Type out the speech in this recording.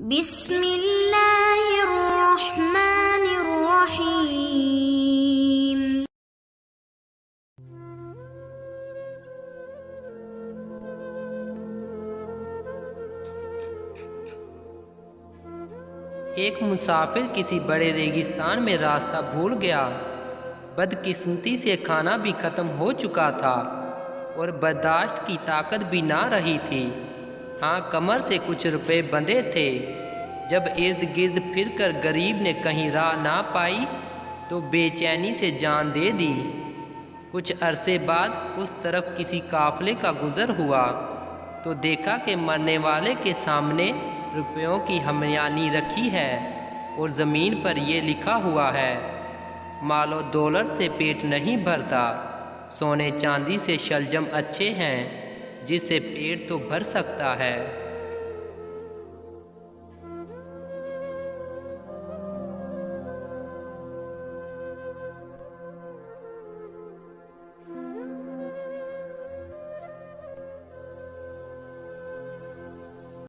बिस्मिल्लाहिर्रहमानिर्रहीम। एक मुसाफिर किसी बड़े रेगिस्तान में रास्ता भूल गया। बदकिस्मती से खाना भी ख़त्म हो चुका था और बर्दाश्त की ताकत भी ना रही थी। हाँ, कमर से कुछ रुपए बंधे थे। जब इर्द गिर्द फिरकर गरीब ने कहीं राह ना पाई तो बेचैनी से जान दे दी। कुछ अरसे बाद उस तरफ किसी काफ़िले का गुज़र हुआ तो देखा कि मरने वाले के सामने रुपयों की हमयानी रखी है और ज़मीन पर ये लिखा हुआ है, मालो दौलत से पेट नहीं भरता, सोने चांदी से शलजम अच्छे हैं, जिससे पेट तो भर सकता है।